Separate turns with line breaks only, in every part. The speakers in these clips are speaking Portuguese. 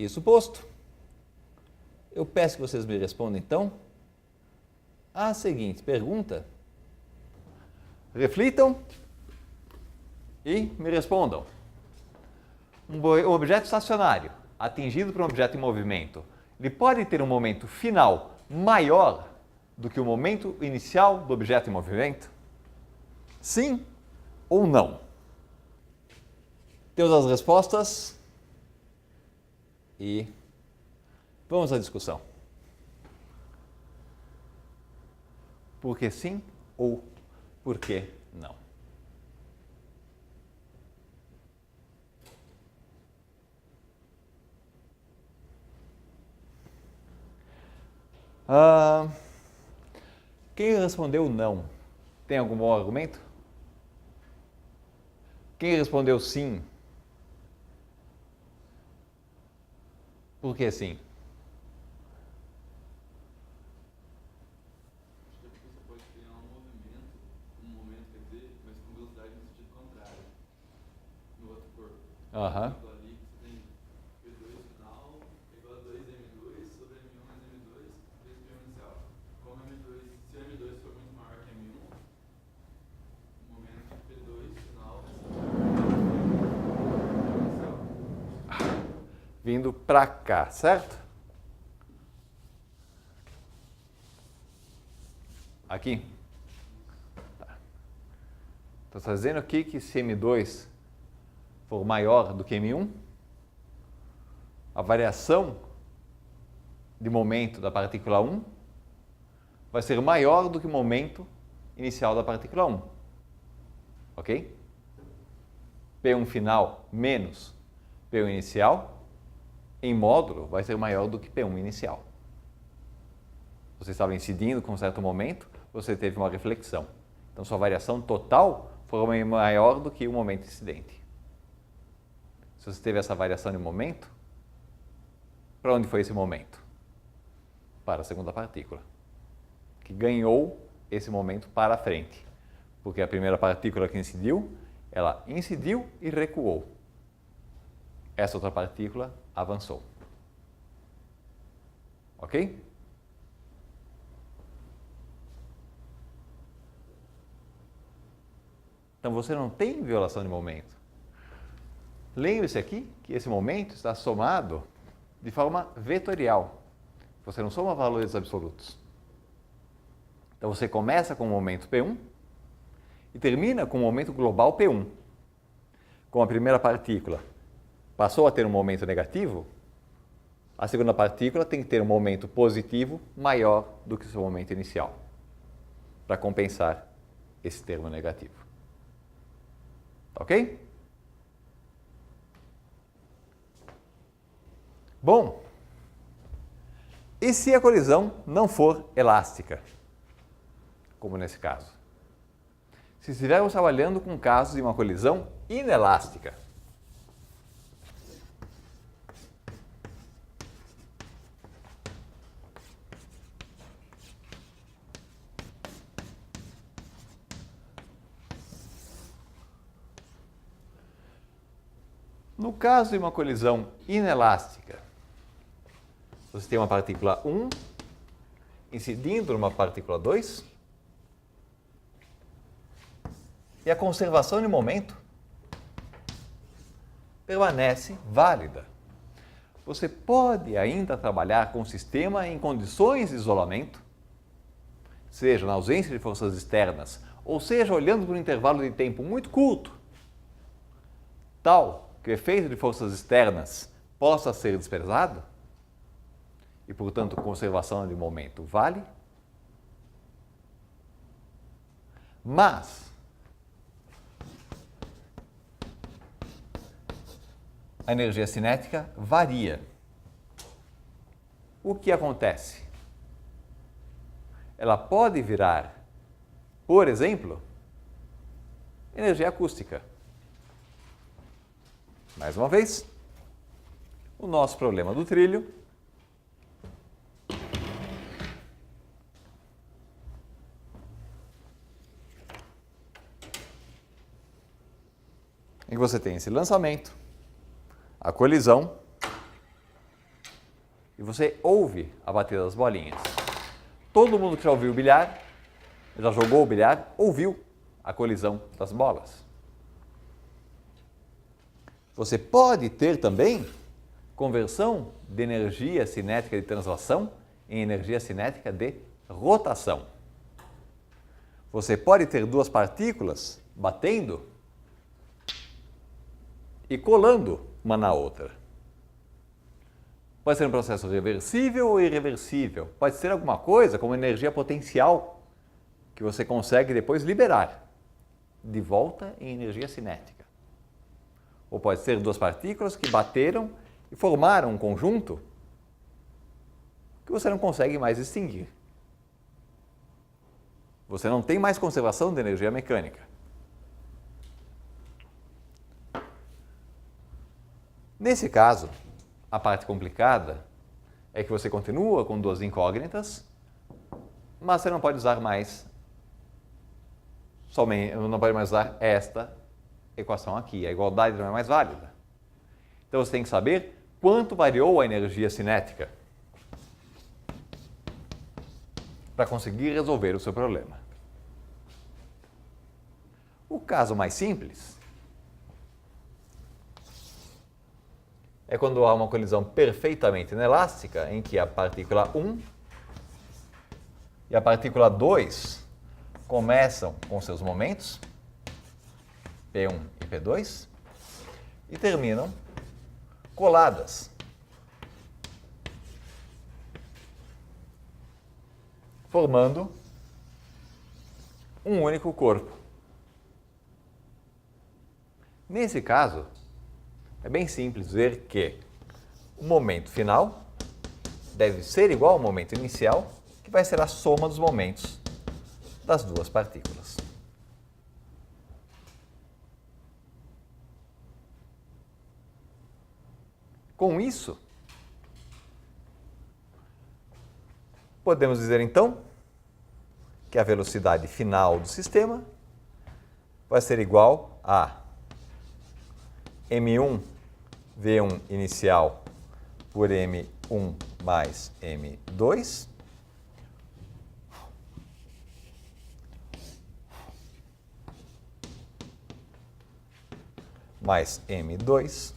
Isso posto, eu peço que vocês me respondam então a seguinte pergunta. Reflitam e me respondam. Um objeto estacionário atingido por um objeto em movimento, ele pode ter um momento final maior do que o momento inicial do objeto em movimento? Sim ou não? Temos as respostas e vamos à discussão. Por que sim ou por que não? Quem respondeu não, tem algum bom argumento? Quem respondeu sim? Por que sim?
Acho que é porque você pode criar um momento, quer dizer, mas com velocidade no sentido contrário, no outro corpo.
Aham.
Por exemplo, ali você tem P2 final igual a 2M2 sobre M1 mais M2 vezes P1 inicial. Como M2, se o M2 for muito maior que M1, o momento de P2 final vai ser inicial.
Vindo para cá, certo? Aqui. Então, está dizendo aqui que se M2 for maior do que M1, a variação de momento da partícula 1 vai ser maior do que o momento inicial da partícula 1. Ok? P1 final menos P1 inicial, em módulo, vai ser maior do que P1 inicial. Você estava incidindo com um certo momento, você teve uma reflexão. Então, sua variação total foi maior do que o momento incidente. Se você teve essa variação de momento, para onde foi esse momento? Para a segunda partícula, que ganhou esse momento para a frente. Porque a primeira partícula que incidiu, ela incidiu e recuou. Essa outra partícula avançou. Ok? Então você não tem violação de momento. Lembre-se aqui que esse momento está somado de forma vetorial. Você não soma valores absolutos. Então você começa com o momento P1 e termina com o momento global P1. Com a primeira partícula passou a ter um momento negativo, a segunda partícula tem que ter um momento positivo maior do que o seu momento inicial, para compensar esse termo negativo. Ok? Bom, e se a colisão não for elástica, como nesse caso? Se estivermos trabalhando com casos de uma colisão inelástica, no caso de uma colisão inelástica, você tem uma partícula 1 incidindo numa partícula 2 e a conservação de momento permanece válida. Você pode ainda trabalhar com o sistema em condições de isolamento, seja na ausência de forças externas, ou seja, olhando por um intervalo de tempo muito curto, tal que o efeito de forças externas possa ser desprezado, e, portanto, conservação de momento vale, mas a energia cinética varia. O que acontece? Ela pode virar, por exemplo, energia acústica. Mais uma vez, o nosso problema do trilho em que você tem esse lançamento, a colisão e você ouve a batida das bolinhas. Todo mundo que já ouviu o bilhar, já jogou o bilhar, ouviu a colisão das bolas. Você pode ter também conversão de energia cinética de translação em energia cinética de rotação. Você pode ter duas partículas batendo e colando uma na outra. Pode ser um processo reversível ou irreversível. Pode ser alguma coisa como energia potencial que você consegue depois liberar de volta em energia cinética. Ou pode ser duas partículas que bateram e formaram um conjunto que você não consegue mais extinguir. Você não tem mais conservação de energia mecânica. Nesse caso, a parte complicada é que você continua com duas incógnitas, mas você não pode usar mais esta equação aqui. A igualdade não é mais válida. Então você tem que saber quanto variou a energia cinética para conseguir resolver o seu problema. O caso mais simples é quando há uma colisão perfeitamente inelástica em que a partícula 1 e a partícula 2 começam com seus momentos, P1 e P2, e terminam coladas, formando um único corpo. Nesse caso, é bem simples ver que o momento final deve ser igual ao momento inicial, que vai ser a soma dos momentos das duas partículas. Com isso, podemos dizer então que a velocidade final do sistema vai ser igual a M1 V1 inicial por M1 mais M2 mais M2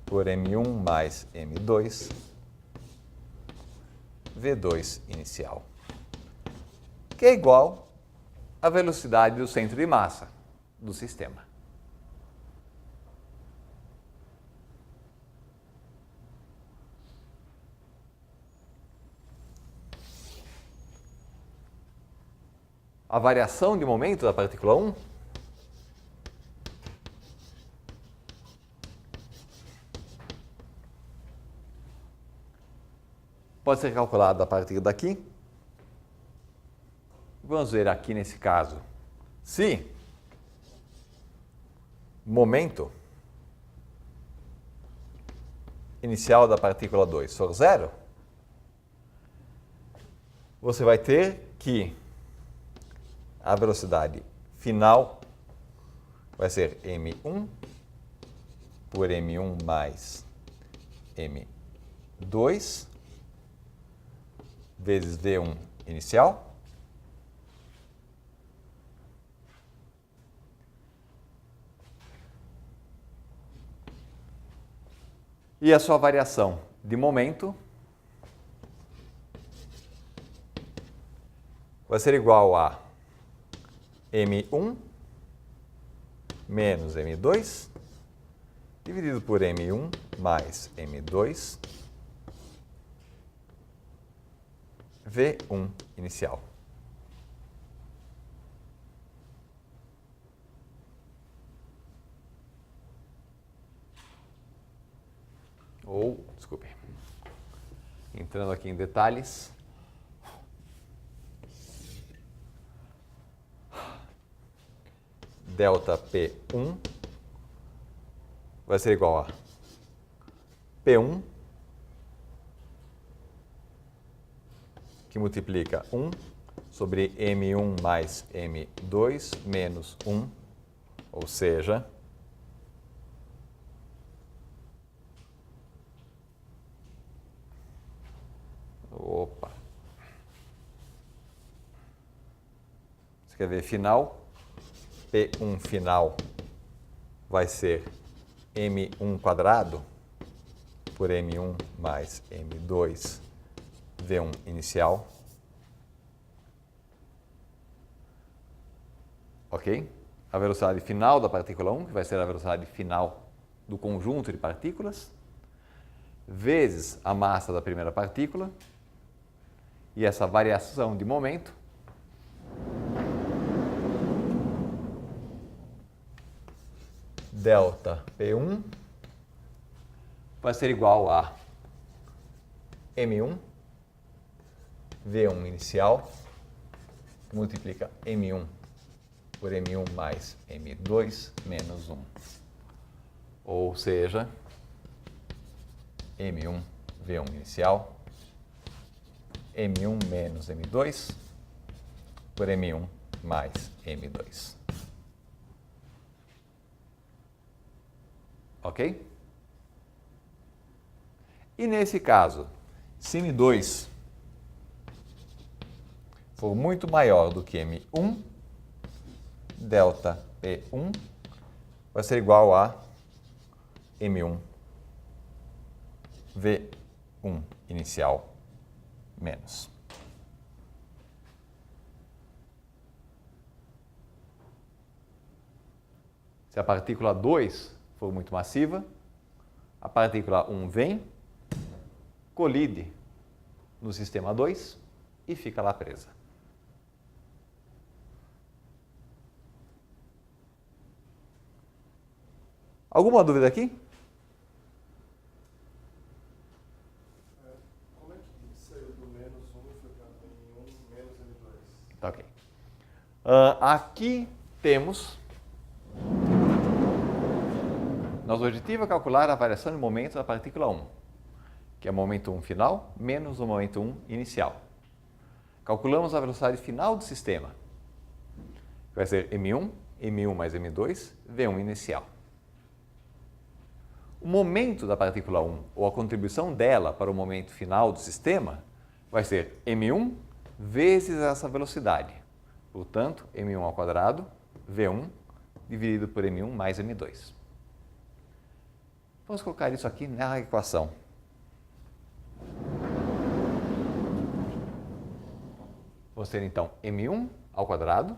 por M1 mais M2 V2 inicial, que é igual à velocidade do centro de massa do sistema. A variação de momento da partícula 1 pode ser calculada a partir daqui. Vamos ver aqui nesse caso. Se momento inicial da partícula 2 for zero, você vai ter que a velocidade final vai ser M1 por M1 mais M2 vezes V1 inicial e a sua variação de momento vai ser igual a M1 menos M2 dividido por M1 mais M2 V1 inicial. Ou, desculpe, entrando aqui em detalhes, delta P1 vai ser igual a P1 que multiplica 1 sobre M1 mais M2 menos 1, ou seja, escrever final, P1 final vai ser M1 quadrado por M1 mais M2 V1 inicial. Ok? A velocidade final da partícula 1, que vai ser a velocidade final do conjunto de partículas, vezes a massa da primeira partícula, e essa variação de momento delta P1 vai ser igual a M1 V1 inicial, que multiplica M1 por M1 mais M2 menos 1. Ou seja, M1 V1 inicial, M1 menos M2 por M1 mais M2. Ok? E nesse caso, se M2 for muito maior do que M1, delta P1 vai ser igual a M1 V1 inicial menos. Se a partícula 2 for muito massiva, a partícula 1 vem, colide no sistema 2 e fica lá presa. Alguma dúvida aqui?
Como é que saiu do menos 1 e foi para M1 menos M2?
Tá ok. Aqui temos... Nosso objetivo é calcular a variação de momento da partícula 1, que é o momento 1 final menos o momento 1 inicial. Calculamos a velocidade final do sistema, que vai ser M1, M1 mais M2, V1 inicial. O momento da partícula 1, ou a contribuição dela para o momento final do sistema, vai ser M1 vezes essa velocidade. Portanto, M1 ao quadrado, V1, dividido por M1 mais M2. Vamos colocar isso aqui na equação. Vamos ter então M1 ao quadrado,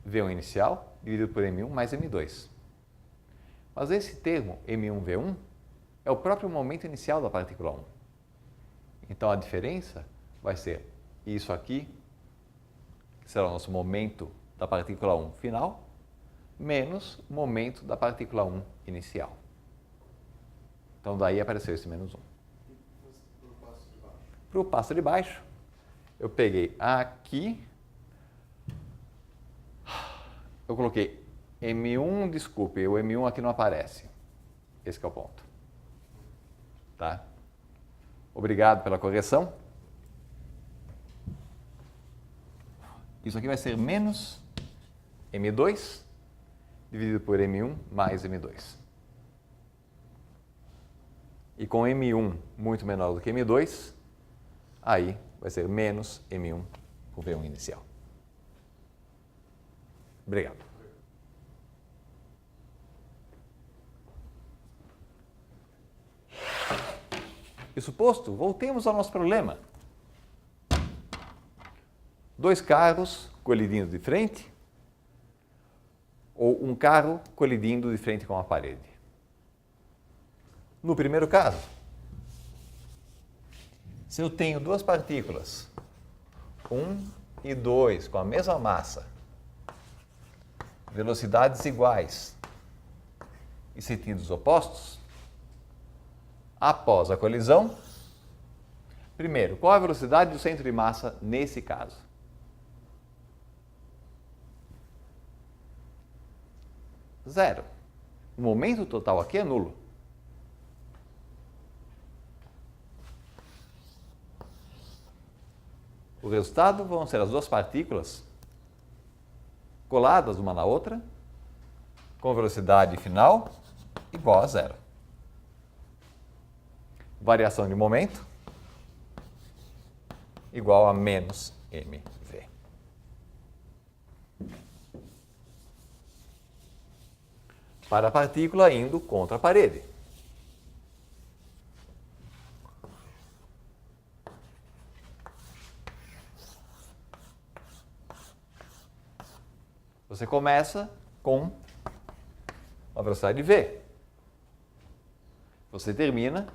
V1 inicial, dividido por M1 mais M2. Mas esse termo, M1V1, é o próprio momento inicial da partícula 1. Então a diferença vai ser isso aqui, que será o nosso momento da partícula 1 final, menos o momento da partícula 1 inicial. Então daí apareceu esse menos 1.
Para o passo de baixo.
Para o passo de baixo, eu peguei aqui, eu coloquei M1, desculpe, o M1 aqui não aparece. Esse que é o ponto. Tá? Obrigado pela correção. Isso aqui vai ser menos M2 dividido por M1 mais M2. E com M1 muito menor do que M2, aí vai ser menos M1 por V1 inicial. Obrigado. Isso posto, voltemos ao nosso problema. Dois carros colidindo de frente ou um carro colidindo de frente com a parede. No primeiro caso, se eu tenho duas partículas, 1 e 2, com a mesma massa, velocidades iguais e sentidos opostos, após a colisão, primeiro, qual a velocidade do centro de massa nesse caso? Zero. O momento total aqui é nulo. O resultado vão ser as duas partículas coladas uma na outra, com velocidade final igual a zero. Variação de momento igual a menos mv. para a partícula indo contra a parede. Você começa com a velocidade v. Você termina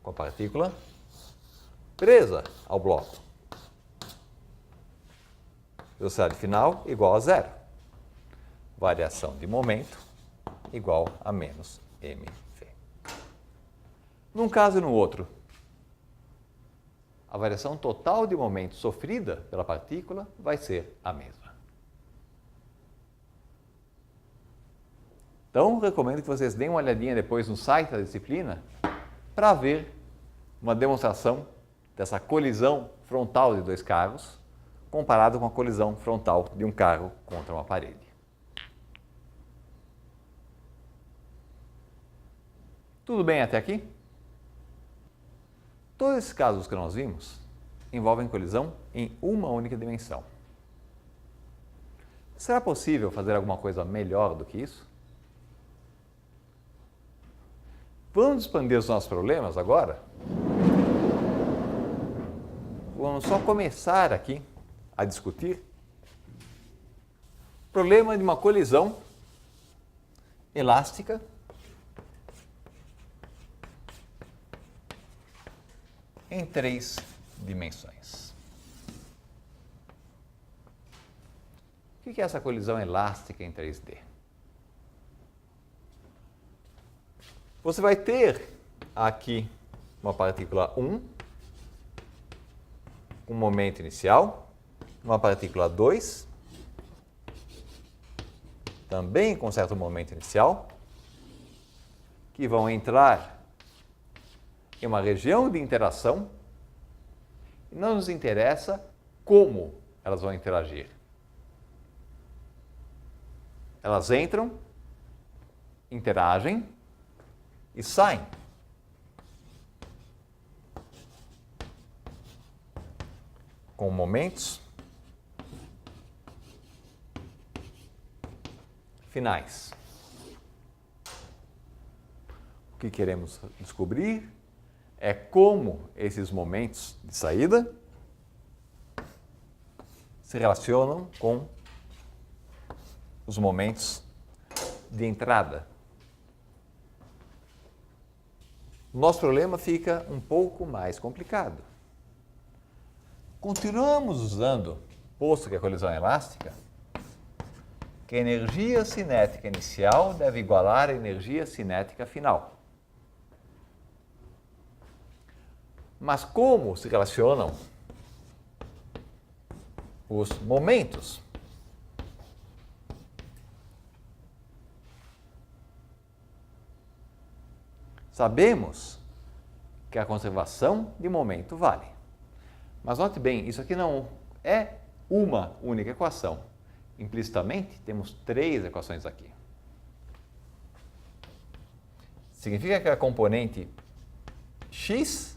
com a partícula presa ao bloco. Velocidade final igual a zero. Variação de momento igual a menos mv. Num caso e no outro, a variação total de momento sofrida pela partícula vai ser a mesma. Então, recomendo que vocês deem uma olhadinha depois no site da disciplina para ver uma demonstração dessa colisão frontal de dois carros comparado com a colisão frontal de um carro contra uma parede. Tudo bem até aqui? Todos esses casos que nós vimos envolvem colisão em uma única dimensão. Será possível fazer alguma coisa melhor do que isso? Vamos expandir os nossos problemas agora? Vamos só começar aqui a discutir o problema de uma colisão elástica em 3 dimensões. O que é essa colisão elástica em 3D? Você vai ter aqui uma partícula 1, um momento inicial, uma partícula 2, também com certo momento inicial, que vão entrar em uma região de interação e não nos interessa como elas vão interagir. Elas entram, interagem e saem. Com momentos finais. O que queremos descobrir é como esses momentos de saída se relacionam com os momentos de entrada. Nosso problema fica um pouco mais complicado. Continuamos usando, posto que a colisão é elástica, que a energia cinética inicial deve igualar a energia cinética final. Mas como se relacionam os momentos? Sabemos que a conservação de momento vale. Mas note bem, isso aqui não é uma única equação. Implicitamente, temos 3 equações aqui. Significa que a componente x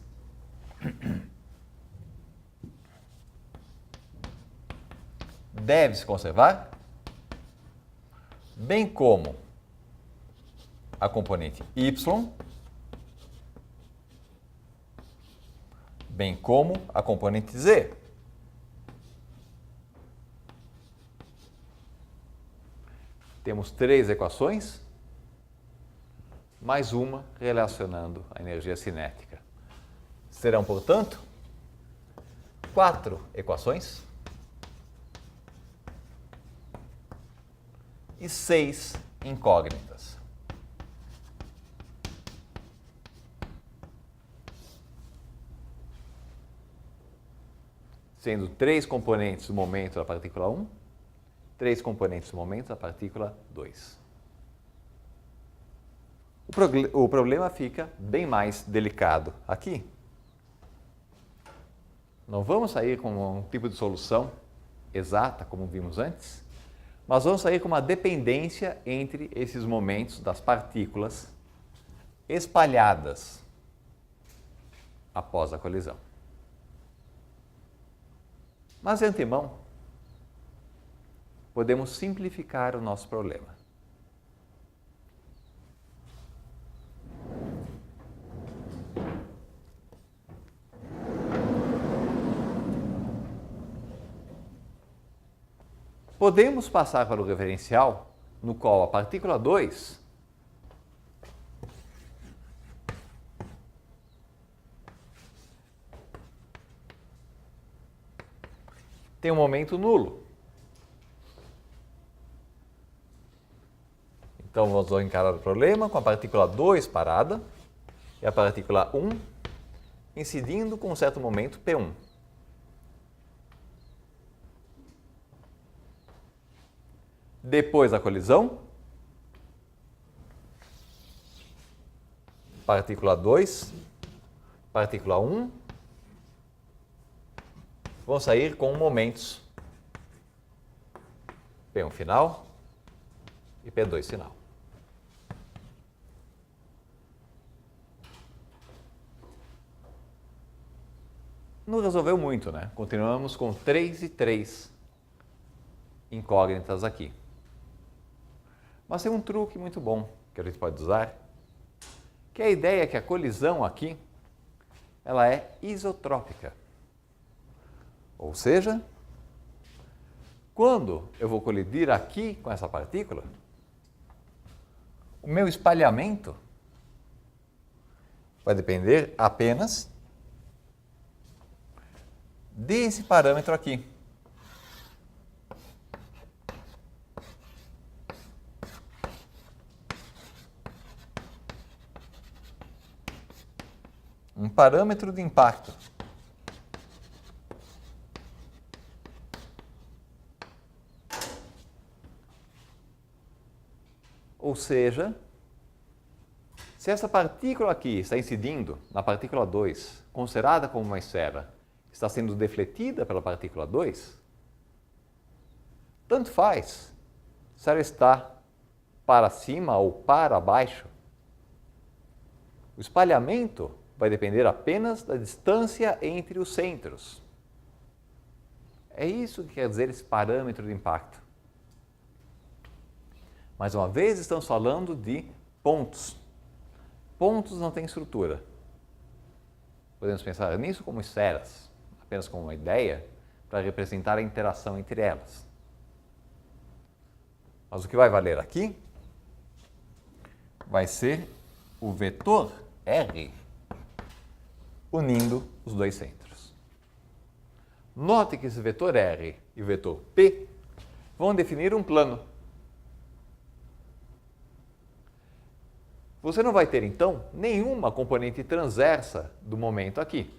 deve se conservar, bem como a componente y, bem como a componente z. Temos 3 equações, mais uma relacionando a energia cinética. Serão, portanto, 4 equações e 6 incógnitas. Sendo 3 componentes do momento da partícula 1, 3 componentes do momento da partícula 2. O problema fica bem mais delicado aqui. Não vamos sair com um tipo de solução exata, como vimos antes, mas vamos sair com uma dependência entre esses momentos das partículas espalhadas após a colisão. Mas, de antemão, podemos simplificar o nosso problema. podemos passar para o referencial no qual a partícula 2 tem um momento nulo. Então, vamos encarar o problema com a partícula 2 parada e a partícula 1 incidindo com um certo momento P1. Depois da colisão, partícula 2, partícula 1 vão sair com momentos P1 final e P2 final. Não resolveu muito, né? Continuamos com 3 e 3 incógnitas aqui. Mas tem um truque muito bom que a gente pode usar, que é a ideia que a colisão aqui, ela é isotrópica. Ou seja, quando eu vou colidir aqui com essa partícula, o meu espalhamento vai depender apenas desse parâmetro aqui. Um parâmetro de impacto. Ou seja, se essa partícula aqui está incidindo na partícula 2, considerada como uma esfera, está sendo defletida pela partícula 2, tanto faz se ela está para cima ou para baixo. O espalhamento vai depender apenas da distância entre os centros. É isso que quer dizer esse parâmetro de impacto. Mais uma vez, estamos falando de pontos. Pontos não têm estrutura. Podemos pensar nisso como esferas, apenas como uma ideia para representar a interação entre elas. Mas o que vai valer aqui vai ser o vetor R unindo os dois centros. Note que esse vetor R e o vetor P vão definir um plano. Você não vai ter, então, nenhuma componente transversa do momento aqui.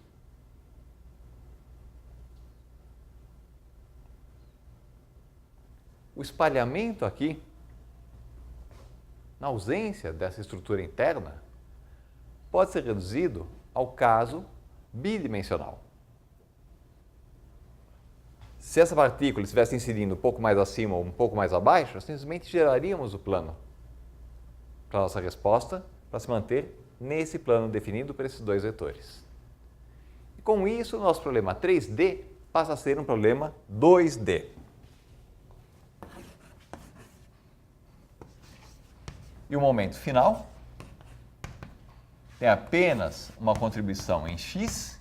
O espalhamento aqui, na ausência dessa estrutura interna, pode ser reduzido ao caso bidimensional. Se essa partícula estivesse incidindo um pouco mais acima ou um pouco mais abaixo, nós simplesmente geraríamos o plano para a nossa resposta, para se manter nesse plano definido por esses dois vetores. E com isso, o nosso problema 3D passa a ser um problema 2D. E o momento final tem apenas uma contribuição em x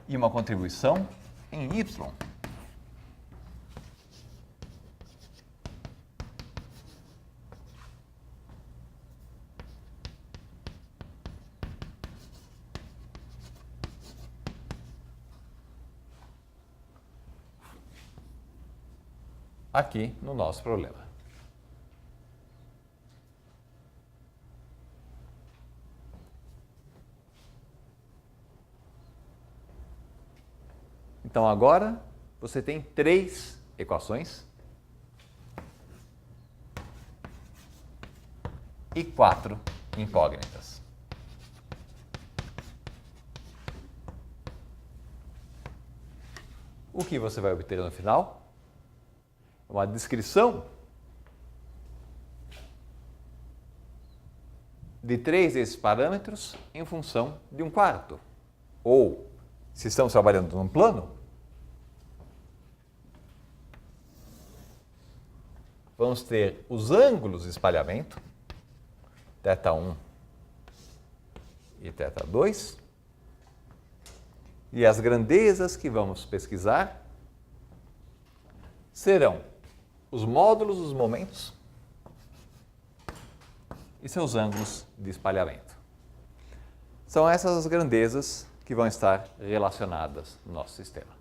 e uma contribuição em y. Aqui no nosso problema. Então agora você tem 3 equações e 4 incógnitas. O que você vai obter no final? Uma descrição de 3 desses parâmetros em função de um quarto. Ou, se estamos trabalhando num plano, vamos ter os ângulos de espalhamento, θ1 e θ2, e as grandezas que vamos pesquisar serão os módulos dos momentos e seus ângulos de espalhamento. São essas as grandezas que vão estar relacionadas no nosso sistema.